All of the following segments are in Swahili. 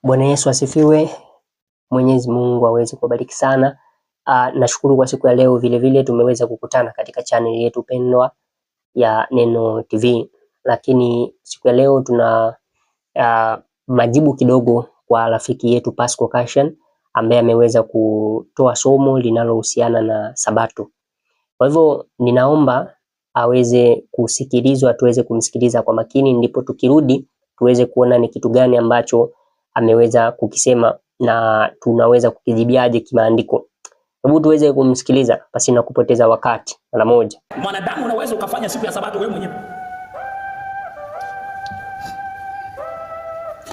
Bwana Yesu asifiwe. Mwenyezi Mungu aweze kubariki sana. Nashukuru kwa siku ya leo vile tumeweza kukutana katika channel yetu pendwa ya Neno TV. Lakini siku ya leo tuna majibu kidogo kwa rafiki yetu Pascal Kashan ambaye ameweza kutoa somo linalohusiana na Sabato. Kwa hivyo ninaomba aweze kusikilizwa, tuweze kumsikiliza kwa makini, ndipo tukirudi tuweze kuona ni kitu gani ambacho ameweza kukisema na tunaweza kukijibiaje kimaandiko. Hebu tuweze kumsikiliza basi na kupoteza wakati mara moja. Mwanadamu unaweza ukafanya siku ya Sabato wewe mwenyewe.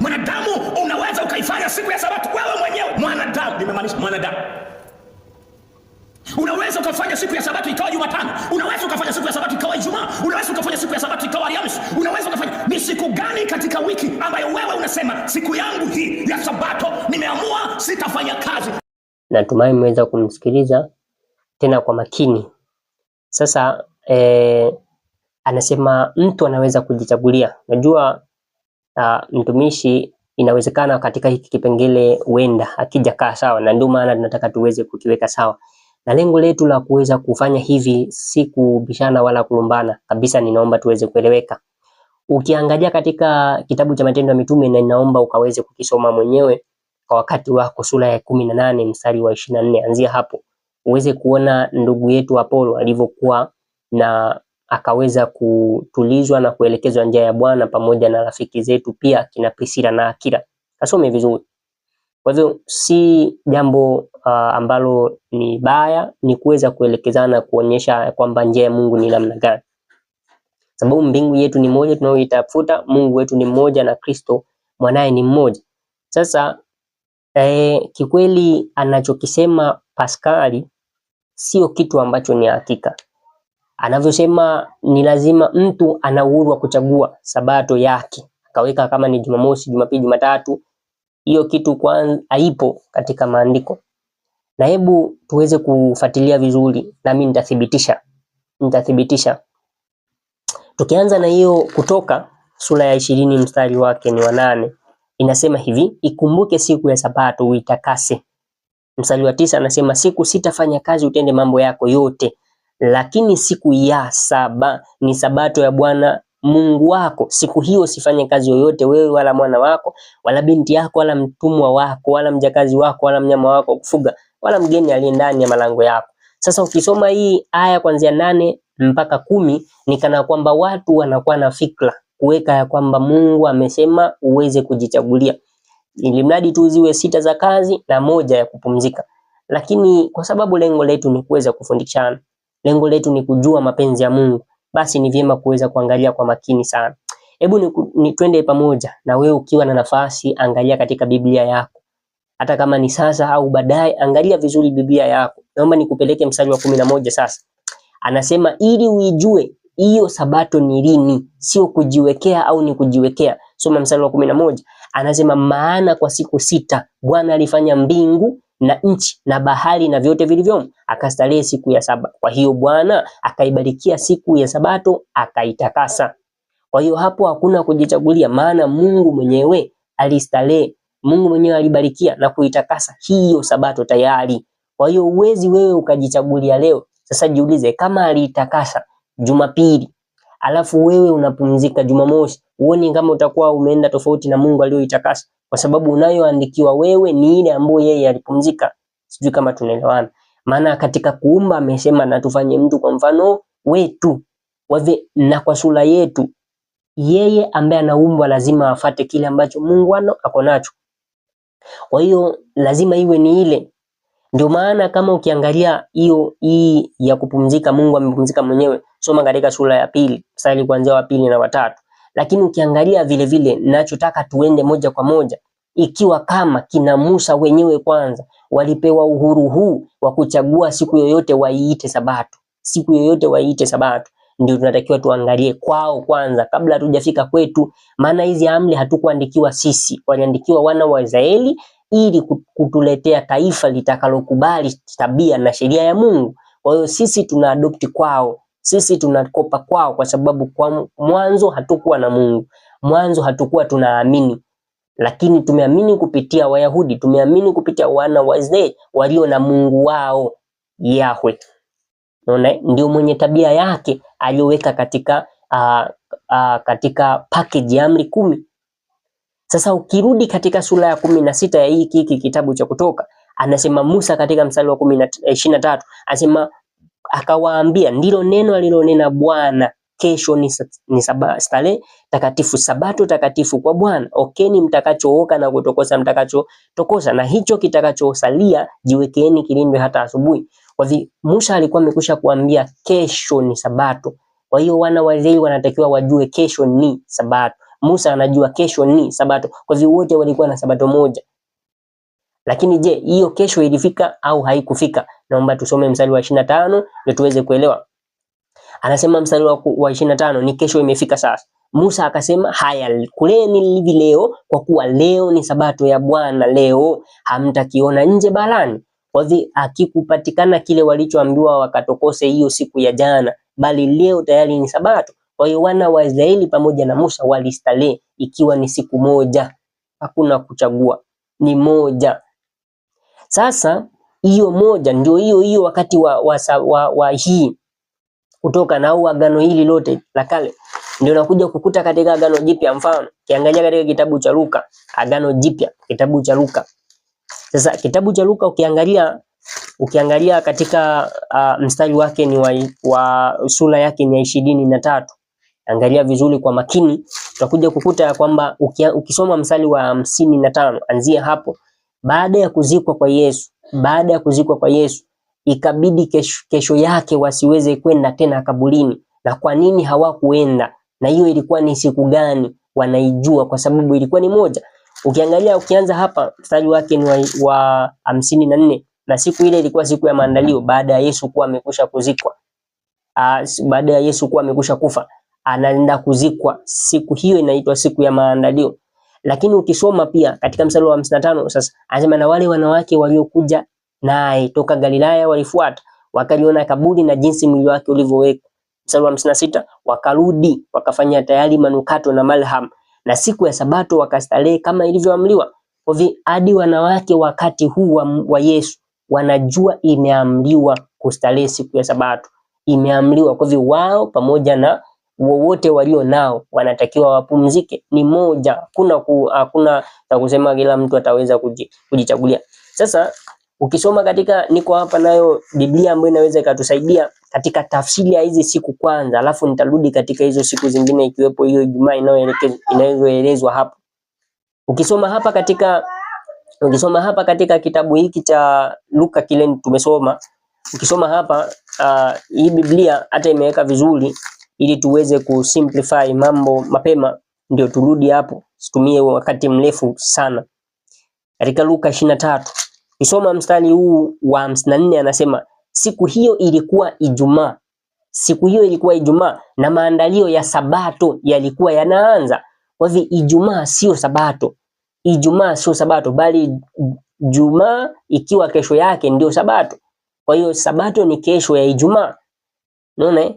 Mwanadamu unaweza ukaifanya siku ya Sabato wewe mwenyewe. Mwanadamu, nimemaanisha mwanadamu. Unaweza ukafanya siku ya Sabato ikawa Jumatano. Unaweza ukafanya siku ya Sabato ikawa Ijumaa. Unaweza ukafanya siku ya Sabato ikawa Alhamisi. Unaweza ukafanya. Ni siku gani katika wiki ambayo wewe unasema siku yangu hii ya Sabato nimeamua sitafanya kazi? Natumai mmeweza kumsikiliza tena kwa makini. Sasa anasema mtu anaweza kujichagulia. Najua mtumishi inawezekana katika hiki kipengele huenda akijakaa sawa, na ndio maana tunataka tuweze kukiweka sawa. Na lengo letu la kuweza kufanya hivi si kubishana wala kulumbana kabisa, ninaomba tuweze kueleweka. Ukiangalia katika kitabu cha Matendo ya Mitume, na ninaomba ukaweze kukisoma mwenyewe kwa wakati wako, sura ya 18 mstari wa 24, anzia hapo uweze kuona ndugu yetu Apolo alivyokuwa na akaweza kutulizwa na kuelekezwa njia ya Bwana pamoja na rafiki zetu pia kina Priscilla na Akila. Kasome vizuri. Kwa hivyo si jambo ambalo ni baya, ni kuweza kuelekezana, kuonyesha kwamba njia ya Mungu ni namna gani. Sababu mbingu yetu ni moja tunayoitafuta, Mungu wetu ni mmoja na Kristo mwanae ni mmoja. Sasa kikweli anachokisema Paskali sio kitu ambacho ni hakika. Anavyosema ni lazima mtu ana uhuru wa kuchagua Sabato yake, akaweka kama ni Jumamosi, Jumapili, Jumatatu. Hiyo kitu kwanza haipo katika maandiko. Na hebu tuweze kufuatilia vizuri, nami nitathibitisha. Tukianza na hiyo Kutoka sura ya 20 mstari wake ni wa 8, inasema hivi: ikumbuke siku ya Sabato uitakase. Mstari wa 9 anasema siku sitafanya kazi, utende mambo yako yote, lakini siku ya saba ni Sabato ya Bwana Mungu wako. Siku hiyo usifanye kazi yoyote, wewe wala mwana wako wala binti yako wala mtumwa wako wala mjakazi wako wala mnyama wako kufuga wala mgeni aliye ndani ya malango yako. Sasa ukisoma hii aya kuanzia 8 mpaka 10, ni kana kwamba watu wanakuwa na fikra kuweka ya kwamba Mungu amesema uweze kujichagulia, ili mradi tu ziwe 6 za kazi na 1 ya kupumzika. Lakini kwa sababu lengo letu ni kuweza kufundishana, lengo letu ni kujua mapenzi ya Mungu, basi ni vyema kuweza kuangalia kwa makini sana. Hebu ni twende pamoja, na wewe ukiwa na nafasi angalia katika Biblia yako. Hata kama ni sasa au baadaye, angalia vizuri Biblia yako. Naomba nikupeleke mstari wa 11 sasa. Anasema ili uijue hiyo Sabato ni lini, sio kujiwekea au ni kujiwekea. Soma mstari wa 11. Anasema maana kwa siku 6 Bwana alifanya mbingu na nchi na bahari na vyote vilivyomo, akastarehe siku ya saba. Kwa hiyo Bwana akaibarikia siku ya Sabato akaitakasa. Kwa hiyo hapo hakuna kujichagulia, maana Mungu mwenyewe alistarehe, Mungu mwenyewe alibarikia na kuitakasa hiyo Sabato tayari. Kwa hiyo uwezi wewe ukajichagulia leo. Sasa jiulize, kama aliitakasa Jumapili alafu wewe unapumzika Jumamosi, uone kama utakuwa umeenda tofauti na Mungu aliyoitakasa, kwa sababu unayoandikiwa wewe ni ile ambayo yeye alipumzika. Sijui kama tunaelewana. Maana katika kuumba amesema na tufanye mtu kwa mfano wetu na kwa sura yetu. Yeye ambaye anaumbwa lazima afate kile ambacho Mungu ako nacho. Kwa hiyo lazima iwe ni ile. Ndio maana kama ukiangalia hii ya kupumzika, Mungu amepumzika mwenyewe, soma katika sura ya 2 mstari kuanzia wa 2 na wa 3. Lakini ukiangalia vile ninachotaka tuende moja kwa moja, ikiwa kama kina Musa wenyewe kwanza walipewa uhuru huu wa kuchagua siku yoyote waiite Sabato, siku yoyote waiite Sabato, ndio tunatakiwa tuangalie kwao kwanza kabla hatujafika kwetu. Maana hizi amri hatukuandikiwa sisi, waliandikiwa wana wa Israeli ili kutuletea taifa litakalokubali tabia na sheria ya Mungu. Kwa hiyo sisi tuna adopt kwao, sisi tunakopa kwao, kwa sababu kwa mwanzo hatukuwa na Mungu, mwanzo hatukuwa tunaamini. lakini tumeamini kupitia Wayahudi, tumeamini kupitia wana wa Israeli walio na Mungu wao Yahwe. Unaona, ndio mwenye tabia yake aliyoweka katika package ya amri 10. Sasa ukirudi katika sura ya 16 ya hiki kitabu cha Kutoka, anasema Musa katika mstari wa 23 anasema akawaambia, ndilo neno alilonena Bwana, kesho ni starehe takatifu, sabato takatifu kwa Bwana. Okeni mtakachooka na kutokosa mtakachotokosa, na hicho kitakachosalia jiwekeeni kilindwe hata asubuhi. Kwa hivyo Musa alikuwa amekwisha kuambia kesho ni sabato. Kwa hiyo wana wa Israeli wanatakiwa wajue kesho ni sabato. Musa anajua kesho ni sabato. Kwa hivyo wote walikuwa na sabato moja. Lakini je, hiyo kesho ilifika au haikufika? Naomba tusome mstari wa 25 ndio tuweze kuelewa. Anasema mstari wa 25, ni kesho imefika sasa. Musa akasema, haya kuleni hivi leo, kwa kuwa leo ni sabato ya Bwana, leo hamtakiona nje barani. Kwa hivyo akikupatikana kile walichoambiwa wakatokose hiyo siku ya jana, bali leo tayari ni sabato. Kwa hiyo wana wa Israeli pamoja na Musa walistarehe ikiwa ni siku moja. Hakuna kuchagua, ni moja. Sasa hiyo moja ndio hiyo wakati wa hii Kutoka na agano hili lote la kale ndio nakuja kukuta katika agano jipya. Mfano kiangalia katika kitabu cha Luka, agano jipya, kitabu cha Luka. Sasa kitabu cha Luka ukiangalia katika mstari wake ni wa sura yake ni ya 23. Angalia vizuri kwa makini, utakuja kukuta ya kwamba ukisoma mstari wa 55 anzia hapo. Baada ya kuzikwa kwa Yesu ikabidi kesho yake wasiweze kwenda tena kaburini. Na kwa nini hawakuenda? Na hiyo ilikuwa ni siku gani? Wanaijua kwa sababu ilikuwa ni moja. Ukianza hapa mstari wake ni wa 54, na siku ile ilikuwa siku ya maandalio baada ya Yesu kuwa amekwisha kuzikwa. Baada ya Yesu kuwa amekwisha kufa, anaenda kuzikwa. Siku hiyo inaitwa siku ya maandalio. Lakini ukisoma pia katika mstari wa 55 sasa anasema, na wale wanawake waliokuja naye toka Galilaya walifuata, wakaliona kaburi na jinsi mwili wake ulivyowekwa. Mstari wa 56, wakarudi wakafanya tayari manukato na malham, na siku ya sabato wakastarehe kama ilivyoamriwa. Kwa hivyo hadi wanawake wakati huu wa Yesu wanajua imeamriwa kustarehe siku ya sabato, imeamriwa. Kwa hivyo wao pamoja na wowote walio nao wanatakiwa wapumzike, ni moja. Hakuna kusema kila mtu ataweza kujichagulia. Sasa ukisoma niko hapa nayo Biblia ambayo inaweza ikatusaidia katika tafsiri ya hizi siku kwanza, alafu nitarudi katika hizo siku zingine ikiwepo hiyo Ijumaa inayoelezwa hapo. Ukisoma hapa katika kitabu hiki cha Luka kile tumesoma, ukisoma hapa hii Biblia hata imeweka vizuri ili tuweze kusimplify mambo mapema, ndio turudi hapo, situmie wakati mrefu sana. Katika Luka 23 kisoma mstari huu wa 54 anasema, siku hiyo ilikuwa Ijumaa na maandalio ya sabato yalikuwa yanaanza. Kwa hivyo Ijumaa sio sabato, bali Jumaa ikiwa kesho yake ndio sabato. Kwa hiyo sabato ni kesho ya Ijumaa. Unaona?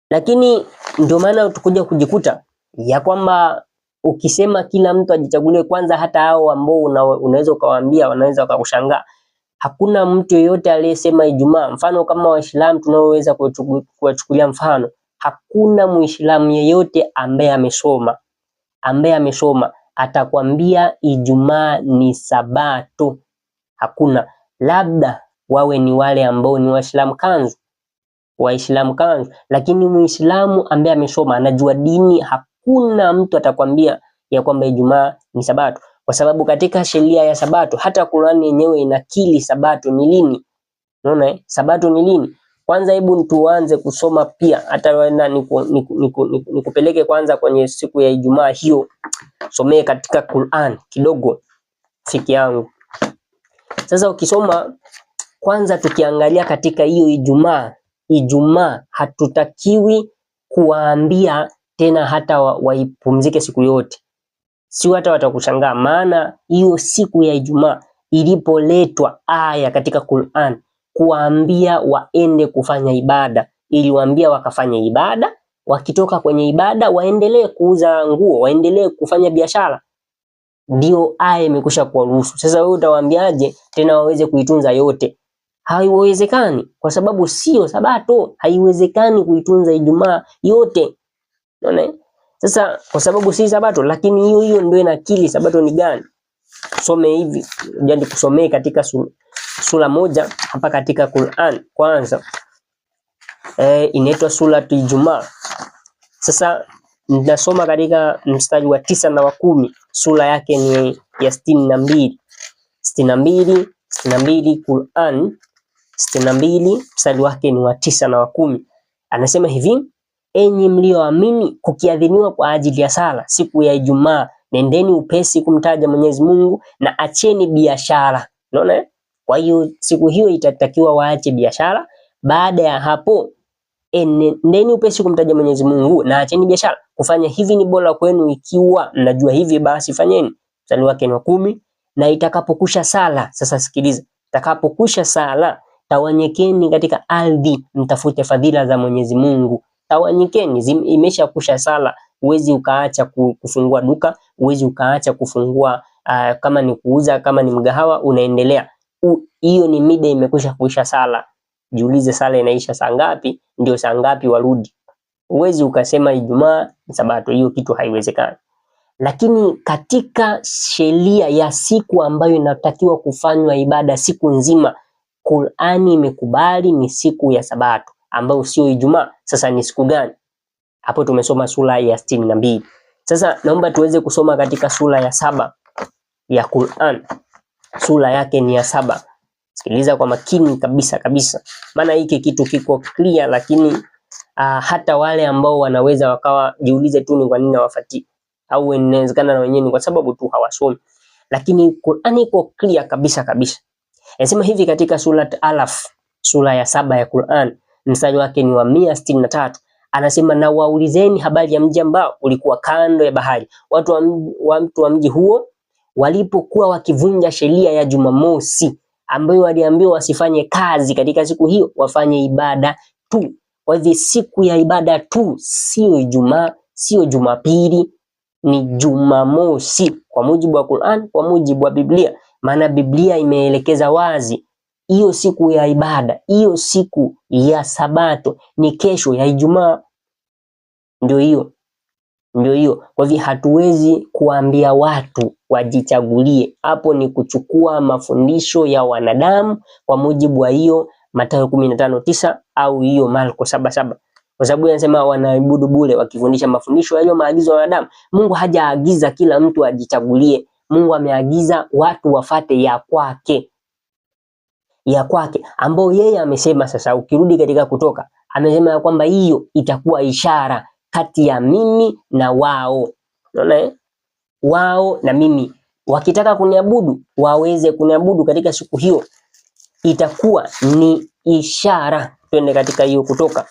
Lakini ndio maana tukuja kujikuta ya kwamba ukisema kila mtu ajichagulie kwanza, hata hao ambao unaweza ukawaambia wanaweza wakakushangaa. Hakuna mtu yeyote aliyesema Ijumaa. Mfano kama Waislamu tunaoweza kuwachukulia mfano, hakuna Muislamu yeyote ambaye amesoma atakwambia Ijumaa ni sabato. Hakuna, labda wawe ni wale ambao ni Waislamu kanzu, lakini Muislamu ambaye amesoma anajua dini, hakuna mtu atakwambia ya kwamba Ijumaa ni sabato, kwa sababu katika sheria ya sabato hata Qur'ani yenyewe inakili sabato ni lini. Unaona, sabato ni lini? Kwanza hebu tuanze kusoma pia, hata wewe nikupeleke kwanza kwenye siku ya Ijumaa hiyo, somee katika Qur'an kidogo fiki yangu. Sasa ukisoma kwanza, tukiangalia katika hiyo Ijumaa hatutakiwi kuwaambia tena hata waipumzike siku yote. Sio hata watakushangaa, maana hiyo siku ya Ijumaa ilipoletwa aya katika Qur'an kuwaambia waende kufanya ibada, ili waambia wakafanya ibada, wakitoka kwenye ibada waendelee kuuza nguo, waendelee kufanya biashara. ndio aya imekwisha kuwaruhusu. Sasa wewe utawaambiaje tena waweze kuitunza yote? Haiwezekani, kwa sababu sio Sabato. Haiwezekani kuitunza Ijumaa yote. Unaona? Sasa kwa sababu si Sabato, lakini hiyo ndio inakili Sabato ni gani. Some hivi, jadi kusomee katika sura moja hapa katika Qur'an. Kwanza inaitwa sura Ijumaa. Sasa ninasoma katika mstari wa 9 na wa 10. Sura yake ni ya 62. 62 Qur'an 62 mstari wake ni wa 9 na wa 10. Anasema hivi: enyi mlioamini, kukiadhiniwa kwa ajili ya sala siku ya Ijumaa, nendeni upesi kumtaja Mwenyezi Mungu na acheni biashara. Unaona? Kwa hiyo siku hiyo itatakiwa waache biashara. Baada ya hapo nendeni upesi kumtaja Mwenyezi Mungu na acheni biashara. Kufanya hivi ni bora kwenu ikiwa mnajua hivi, basi fanyeni. Mstari wake ni wa 10. Na itakapokusha sala, sasa sikiliza, itakapokusha sala tawanyekeni katika ardhi mtafute fadhila za Mwenyezi Mungu. Tawanyekeni, imeshakusha sala. Uwezi ukaacha kufungua duka, uwezi ukaacha kufungua kama ni kuuza, kama ni mgahawa unaendelea. Hiyo ni mida imekwisha kuisha sala. Jiulize, sala inaisha saa ngapi? Ndio saa ngapi warudi. Uwezi ukasema Ijumaa ni Sabato, hiyo kitu haiwezekani. Lakini katika sheria ya siku ambayo inatakiwa kufanywa ibada siku nzima, Qur'ani imekubali ni siku ya Sabato ambayo sio Ijumaa. Sasa ni siku gani? Hapo tumesoma sura ya 62. Sasa naomba tuweze kusoma katika sura ya 7 ya Qur'an. Sura yake ni ya 7. Sikiliza kwa makini kabisa. Maana hiki kitu kiko clear, lakini hata wale ambao wanaweza wakawa jiulize tu ni kwa nini hawafuatii, au inawezekana na wenyewe ni kwa sababu tu hawasomi. Lakini Qur'ani iko clear kabisa. Inasema hivi katika surat Alaf, sura ya 7 ya Qur'an, mstari wake ni wa 163. Anasema, na waulizeni habari ya mji ambao ulikuwa kando ya bahari. Watu wa mji huo walipokuwa wakivunja sheria ya Jumamosi, ambayo waliambiwa wasifanye kazi katika siku hiyo, wafanye ibada tu. Kwa hivyo siku ya ibada tu, sio Ijumaa, sio Jumapili, ni Jumamosi kwa mujibu wa Qur'an, kwa mujibu wa Biblia. Maana Biblia imeelekeza wazi hiyo siku ya ibada, hiyo siku ya Sabato ni kesho ya Ijumaa. Ndio hiyo. Kwa hivyo hatuwezi kuambia watu wajichagulie. Hapo ni kuchukua mafundisho ya wanadamu kwa mujibu wa hiyo Mathayo 15:9 au hiyo Marko 7:7. Kwa sababu yanasema wanaabudu bure wakifundisha mafundisho hayo maagizo ya wanadamu. Mungu hajaagiza kila mtu ajichagulie. Mungu ameagiza watu wafate ya kwake ambao yeye amesema. Sasa ukirudi katika Kutoka, amesema ya kwamba hiyo itakuwa ishara kati ya mimi na wao. Unaona? Wao na mimi wakitaka kuniabudu waweze kuniabudu katika siku hiyo, itakuwa ni ishara. Twende katika hiyo Kutoka,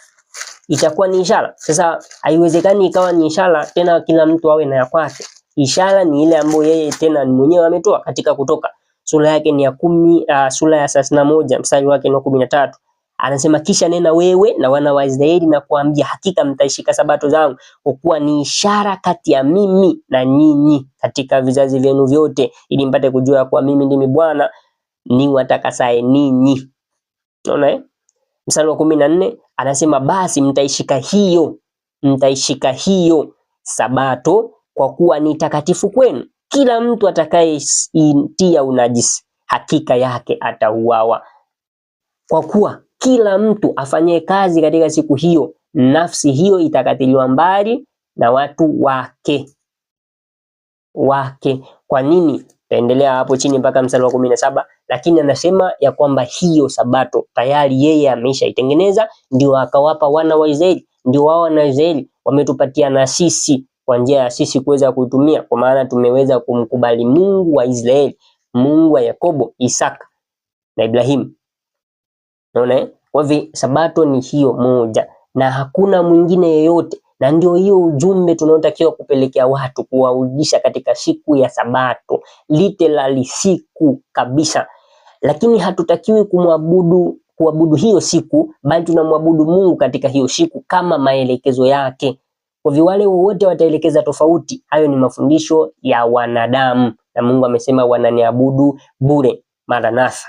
itakuwa ni ishara. Sasa haiwezekani ikawa ni ishara tena kila mtu awe na ya kwake. Ishara ni ile ambayo yeye tena ni mwenyewe ametoa katika Kutoka. Sura yake ni ya 10, sura ya 31 mstari wake ni 13. Anasema, kisha nena wewe na wana wa Israeli na kuambia, hakika mtaishika Sabato zangu, kwa kuwa ni ishara kati ya mimi na nyinyi katika vizazi vyenu vyote, ili mpate kujua kwa mimi ndimi Bwana ni watakasaye ninyi. Unaona? Mstari wa 14 anasema, basi mtaishika hiyo Sabato kwa kuwa ni takatifu kwenu. Kila mtu atakayeitia unajisi hakika yake atauawa. Kwa kuwa kila mtu afanye kazi katika siku hiyo, nafsi hiyo itakatiliwa mbali na watu wake. Kwa nini? Taendelea hapo chini mpaka mstari wa 17, lakini anasema ya kwamba hiyo Sabato tayari yeye ameshaitengeneza, ndio akawapa wana wa Israeli. Ndio wao wana wa Israeli wametupatia na sisi kwa njia ya sisi kuweza kuitumia, kwa maana tumeweza kumkubali Mungu wa Israeli, Mungu wa Yakobo, Isaka na Ibrahim. Unaona? Kwa hivyo Sabato ni hiyo moja na hakuna mwingine yeyote, na ndio hiyo ujumbe tunaotakiwa kupelekea watu, kuwarudisha katika siku ya Sabato, literally siku kabisa. Lakini hatutakiwi kuabudu hiyo siku, bali tunamwabudu Mungu katika hiyo siku kama maelekezo yake. Kwa hivyo wale wote wataelekeza tofauti, hayo ni mafundisho ya wanadamu na Mungu amesema wananiabudu bure. Maranatha.